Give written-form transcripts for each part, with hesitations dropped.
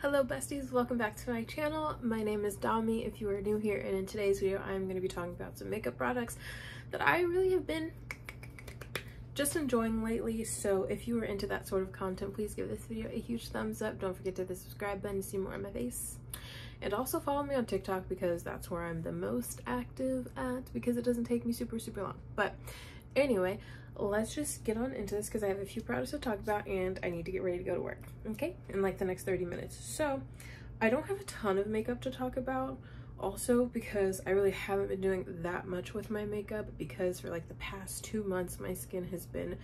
Hello besties, welcome back to my channel. My name is Dami if you are new here, and in today's video I'm going to be talking about some makeup products that I really have been just enjoying lately. So if you are into that sort of content, please give this video a huge thumbs up. Don't forget to hit the subscribe button to see more of my face. And also follow me on TikTok because that's where I'm the most active at, because it doesn't take me super long. But anyway, let's just get on into this because I have a few products to talk about and I need to get ready to go to work, okay, in like the next 30 minutes. So I don't have a ton of makeup to talk about, also because I really haven't been doing that much with my makeup, because for like the past 2 months my skin has been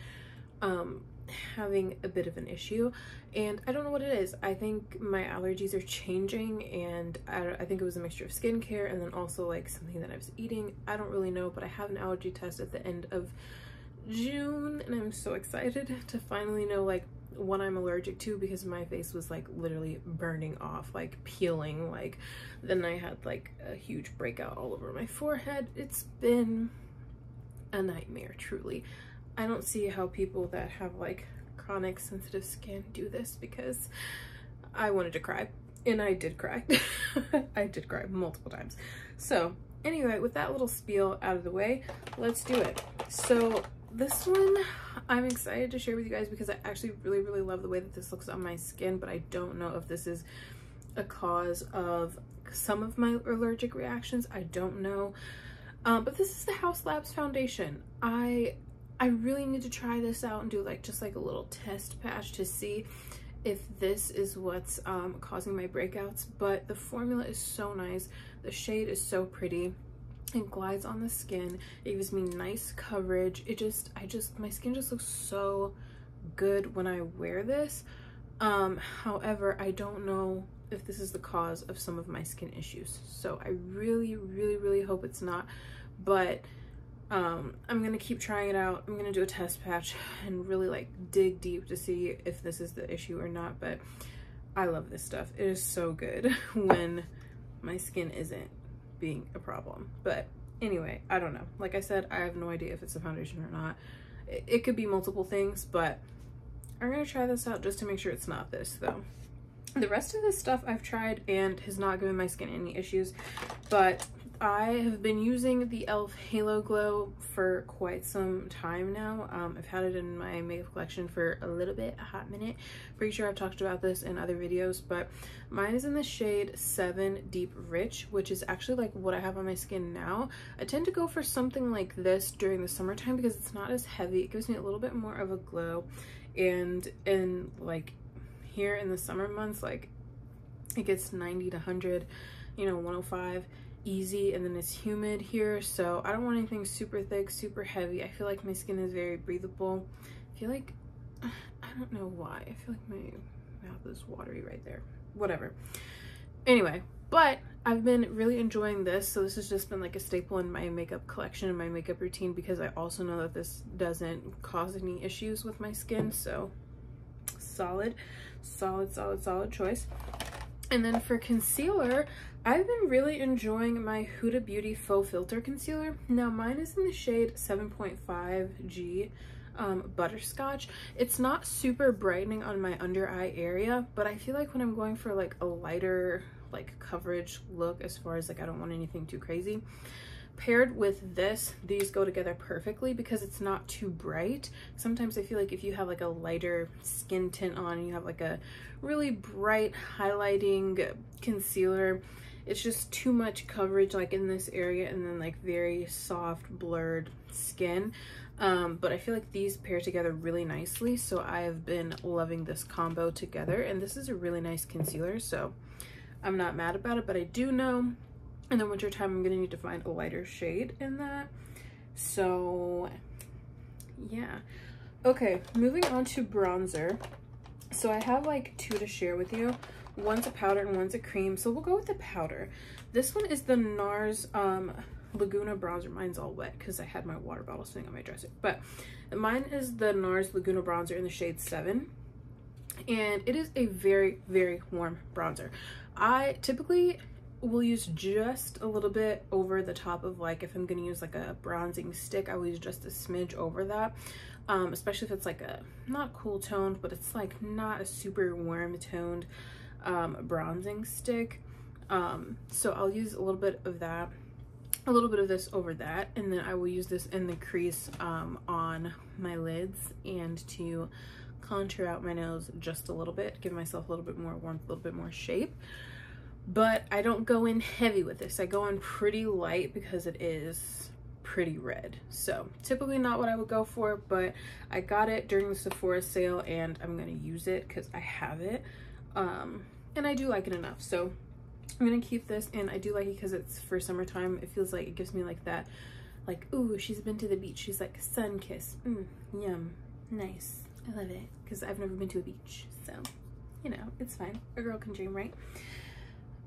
having a bit of an issue, and I don't know what it is. I think my allergies are changing, and I think it was a mixture of skincare and then also like something that I was eating. I don't really know, but I have an allergy test at the end of June and I'm so excited to finally know like what I'm allergic to, because my face was like literally burning off, like peeling, like then I had like a huge breakout all over my forehead. It's been a nightmare, truly. I don't see how people that have like chronic sensitive skin do this, because I wanted to cry, and I did cry. I did cry multiple times. So anyway, with that little spiel out of the way, let's do it. So this one I'm excited to share with you guys because I actually really love the way that this looks on my skin, but I don't know if this is a cause of some of my allergic reactions. I don't know. But this is the House Labs foundation. I really need to try this out and do like just like a little test patch to see if this is what's causing my breakouts. But the formula is so nice. The shade is so pretty. It glides on the skin. It gives me nice coverage. My skin just looks so good when I wear this. However, I don't know if this is the cause of some of my skin issues. So I really hope it's not. But I'm gonna keep trying it out. I'm gonna do a test patch and really like dig deep to see if this is the issue or not. But I love this stuff. It is so good when my skin isn't being a problem. But anyway, I don't know. Like I said, I have no idea if it's a foundation or not. It could be multiple things, but I'm gonna try this out just to make sure it's not this though. The rest of this stuff I've tried and has not given my skin any issues, but I have been using the e.l.f. Halo Glow for quite some time now. I've had it in my makeup collection for a hot minute. Pretty sure I've talked about this in other videos, but mine is in the shade 7 Deep Rich, which is actually like what I have on my skin now. I tend to go for something like this during the summertime because it's not as heavy. It gives me a little bit more of a glow, and in like here in the summer months, like it gets 90 to 100, you know, 105 easy, and then it's humid here, so I don't want anything super thick, super heavy. I feel like my skin is very breathable. I feel like, I don't know why, I feel like my mouth is watery right there, whatever. Anyway, but I've been really enjoying this, so this has just been like a staple in my makeup collection and my makeup routine, because I also know that this doesn't cause any issues with my skin. So solid choice. And then for concealer, I've been really enjoying my Huda Beauty Faux Filter Concealer. Now mine is in the shade 7.5G Butterscotch. It's not super brightening on my under eye area, but I feel like when I'm going for like a lighter like coverage look, as far as like I don't want anything too crazy, paired with this, these go together perfectly because it's not too bright. Sometimes I feel like if you have like a lighter skin tint on and you have like a really bright highlighting concealer, it's just too much coverage like in this area, and then like very soft blurred skin. But I feel like these pair together really nicely, so I have been loving this combo together, and this is a really nice concealer, so I'm not mad about it. But I do know in the winter time I'm gonna need to find a lighter shade in that. So yeah, okay, moving on to bronzer. So I have like two to share with you. One's a powder and one's a cream, so we'll go with the powder. This one is the NARS Laguna bronzer. Mine's all wet because I had my water bottle sitting on my dresser, but mine is the NARS Laguna bronzer in the shade 7, and it is a very warm bronzer. I typically will use just a little bit over the top of, like, if I'm gonna use like a bronzing stick, I will use just a smidge over that, especially if it's like a not cool toned, but it's like not a super warm toned bronzing stick. So I'll use a little bit of that, a little bit of this over that, and then I will use this in the crease on my lids and to contour out my nose just a little bit, give myself a little bit more warmth, a little bit more shape. But I don't go in heavy with this. I go in pretty light because it is pretty red. So typically not what I would go for, but I got it during the Sephora sale and I'm gonna use it because I have it. And I do like it enough. So I'm gonna keep this, and I do like it because it's for summertime. It feels like it gives me like that, like, ooh, she's been to the beach. She's like, sun kiss, yum, nice. I love it because I've never been to a beach. So, you know, it's fine. A girl can dream, right?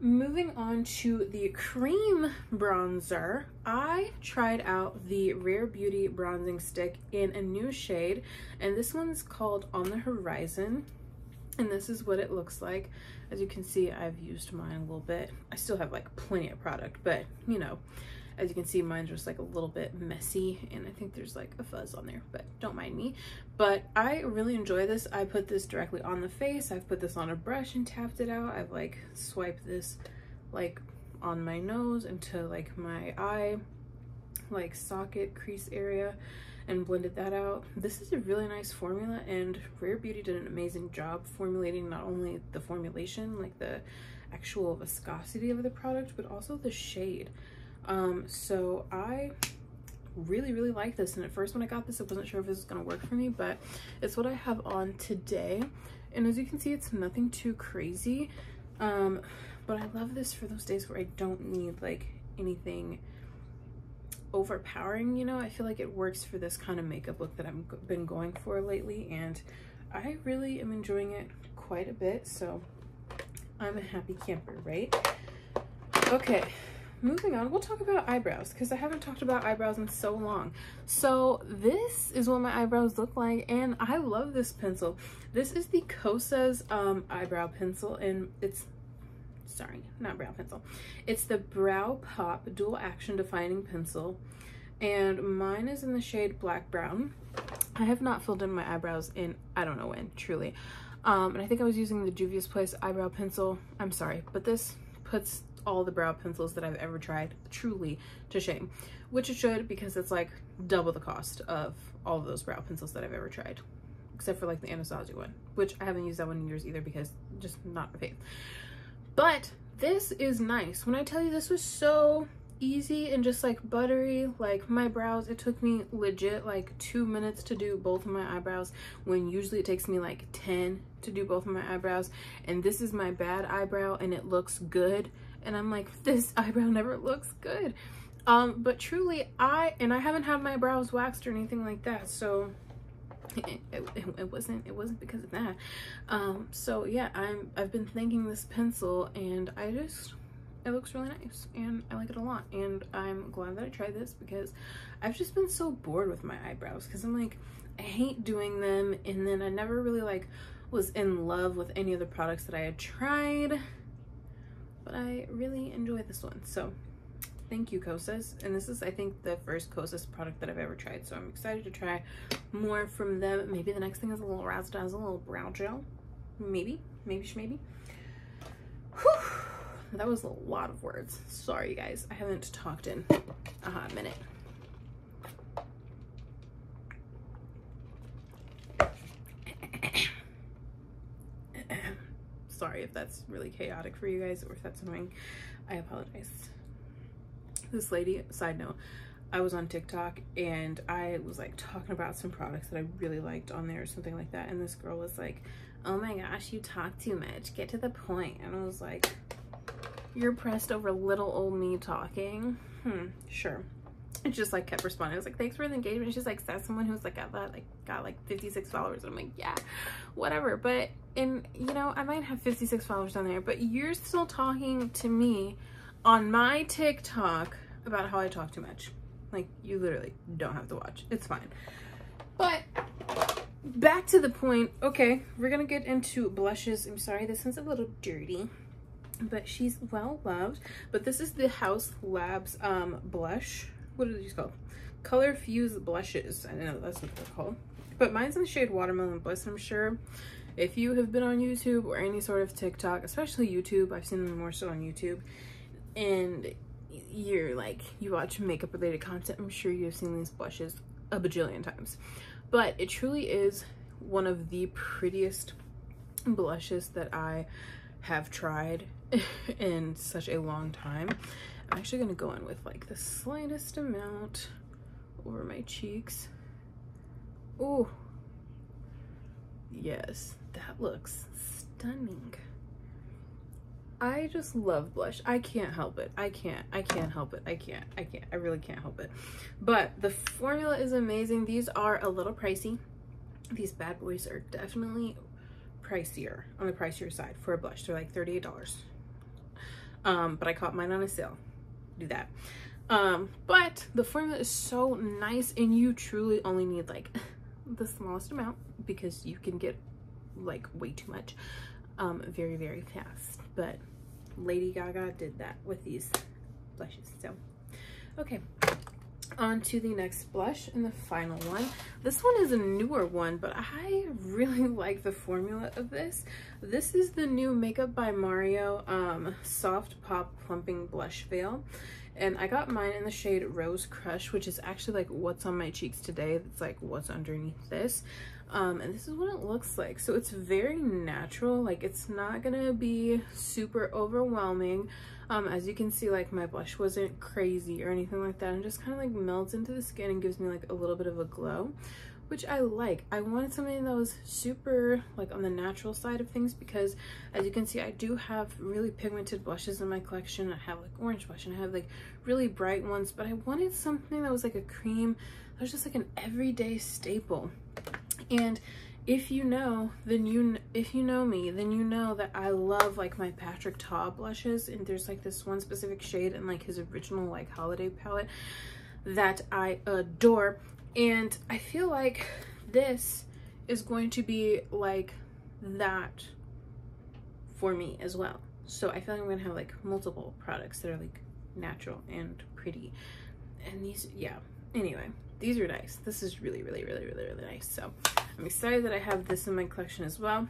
Moving on to the cream bronzer, I tried out the Rare Beauty bronzing stick in a new shade, and this one's called On the Horizon, and this is what it looks like. As you can see, I've used mine a little bit. I still have like plenty of product, but you know, as you can see, mine's just like a little bit messy, and I think there's like a fuzz on there, but don't mind me. But I really enjoy this. I put this directly on the face. I've put this on a brush and tapped it out. I've like swiped this like on my nose into like my eye, like socket crease area, and blended that out. This is a really nice formula, and Rare Beauty did an amazing job formulating not only the formulation, like the actual viscosity of the product, but also the shade. So I really like this, and at first when I got this I wasn't sure if this was gonna work for me, but it's what I have on today, and as you can see, it's nothing too crazy, but I love this for those days where I don't need like anything overpowering, you know. I feel like it works for this kind of makeup look that I've been going for lately, and I really am enjoying it quite a bit, so I'm a happy camper, right? Okay, moving on, we'll talk about eyebrows because I haven't talked about eyebrows in so long. So this is what my eyebrows look like, and I love this pencil. This is the Kosas eyebrow pencil, and it's, sorry, not brow pencil. It's the Brow Pop Dual Action Defining Pencil, and mine is in the shade Black Brown. I have not filled in my eyebrows in I don't know when, truly. And I think I was using the Juvia's Place eyebrow pencil. I'm sorry, but this puts all the brow pencils that I've ever tried truly to shame, which it should, because it's like double the cost of all of those brow pencils that I've ever tried, except for like the Anastasia one, which I haven't used that one in years either because just not a fave. But this is nice. When I tell you this was so easy and just like buttery, like my brows, it took me legit like 2 minutes to do both of my eyebrows, when usually it takes me like 10 to do both of my eyebrows, and this is my bad eyebrow and it looks good, and I'm like, this eyebrow never looks good. But truly, I haven't had my brows waxed or anything like that, so it wasn't because of that. So yeah, I've been thanking this pencil, and it looks really nice and I like it a lot, and I'm glad that I tried this because I've just been so bored with my eyebrows, because I'm like, I hate doing them, and then I never really like was in love with any of the products that I had tried, but I really enjoy this one. So thank you, Kosas. And this is, I think, the first Kosas product that I've ever tried, so I'm excited to try more from them. Maybe the next thing is a little razzle dazzle, a little brow gel. Maybe. Whew. That was a lot of words. Sorry, guys. I haven't talked in a hot minute. Sorry if that's really chaotic for you guys, or if that's annoying. I apologize. This lady, side note, I was on TikTok and I was like talking about some products that I really liked on there or something like that, and this girl was like, oh my gosh, you talk too much, get to the point. And I was like, you're pressed over little old me talking? Sure. And she just like kept responding. I was like, thanks for the engagement. She's like, says someone who's like got like 56 followers. And I'm like, yeah, whatever. But, and you know, I might have 56 followers on there, but you're still talking to me on my TikTok about how I talk too much. Like, you literally don't have to watch. It's fine. But back to the point. Okay, we're gonna get into blushes. I'm sorry, this one's a little dirty, but she's well loved. But this is the House Labs blush. What are these called? Color Fuse blushes. I don't know, that's what they're called. But mine's in the shade Watermelon Bliss. I'm sure if you have been on YouTube or any sort of TikTok, especially YouTube, I've seen them more so on YouTube, and you're like, you watch makeup related content, I'm sure you've seen these blushes a bajillion times. But it truly is one of the prettiest blushes that I have tried in such a long time. I'm actually gonna go in with like the slightest amount over my cheeks. Oh, yes, that looks stunning. I just love blush. I can't help it. I can't help it. I really can't help it. But the formula is amazing. These are a little pricey. These bad boys are definitely pricier, on the pricier side for a blush. They're like $38. But I caught mine on a sale. Do that. But the formula is so nice, and you truly only need like the smallest amount because you can get like way too much very, very fast. But Lady Gaga did that with these blushes. So okay, on to the next blush and the final one. This one is a newer one, but I really like the formula of this. This is the new Makeup by Mario Soft Pop Plumping Blush Veil, and I got mine in the shade Rose Crush, which is actually like what's on my cheeks today. It's like what's underneath this. And this is what it looks like. So it's very natural, like it's not gonna be super overwhelming. As you can see, like my blush wasn't crazy or anything like that, and just kind of like melts into the skin and gives me like a little bit of a glow, which I like. I wanted something that was super like on the natural side of things, because as you can see, I do have really pigmented blushes in my collection. I have like orange blush and I have like really bright ones, but I wanted something that was like a cream that was just like an everyday staple. And if you know, if you know me, then you know that I love like my Patrick Ta blushes, and there's like this one specific shade in like his original like holiday palette that I adore. And I feel like this is going to be like that for me as well. So I feel like I'm gonna have like multiple products that are like natural and pretty. And these, yeah, anyway, these are nice. This is really, really, really, really, really nice. So I'm excited that I have this in my collection as well.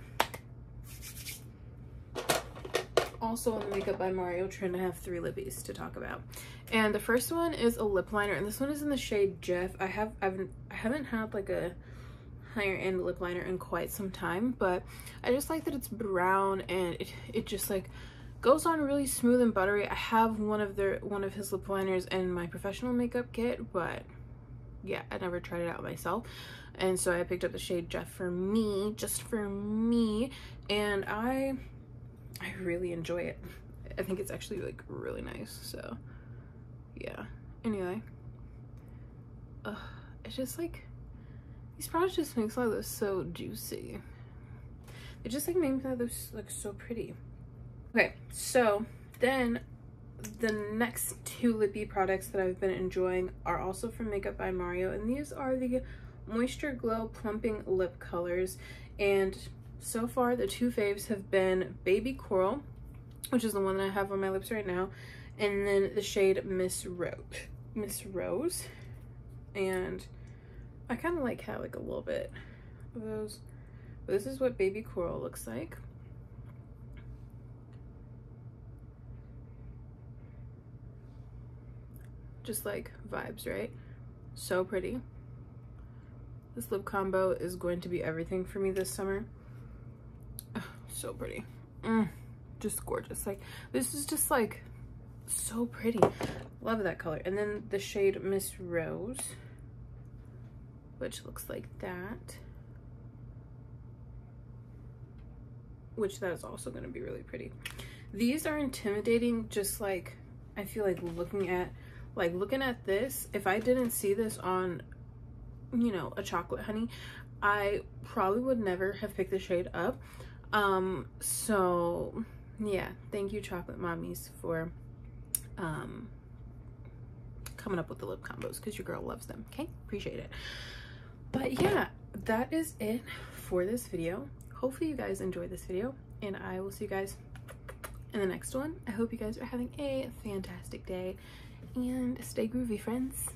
Also on the Makeup by Mario trend, I have 3 lippies to talk about. And the first one is a lip liner, and this one is in the shade Jeff. I haven't had like a higher end lip liner in quite some time, but I just like that it's brown and it just like goes on really smooth and buttery. I have one of his lip liners in my professional makeup kit, but yeah, I never tried it out myself. And so I picked up the shade Jeff for me, just for me, and I really enjoy it. I think it's actually like really nice. So yeah, anyway, it's just like, these products just make all this so juicy. It just like makes this look so pretty. Okay, so then the next 2 lippy products that I've been enjoying are also from Makeup by Mario, and these are the Moisture Glow Plumping Lip Colors. And so far the 2 faves have been Baby Coral, which is the one that I have on my lips right now, and then the shade Miss Rose. And I kind of like have like a little bit of those, but this is what Baby Coral looks like. Just like vibes, right? So pretty. This lip combo is going to be everything for me this summer. Oh, so pretty. Just gorgeous. Like, this is just like so pretty. Love that color. And then the shade Miss Rose, which looks like that, which that is also going to be really pretty. These are intimidating. Just like, I feel like looking at this, if I didn't see this on, you know, a chocolate honey, I probably would never have picked the shade up. So yeah, thank you chocolate mommies for coming up with the lip combos, because your girl loves them. Okay, appreciate it. But yeah, that is it for this video. Hopefully you guys enjoyed this video, and I will see you guys in the next one. I hope you guys are having a fantastic day, and stay groovy, friends.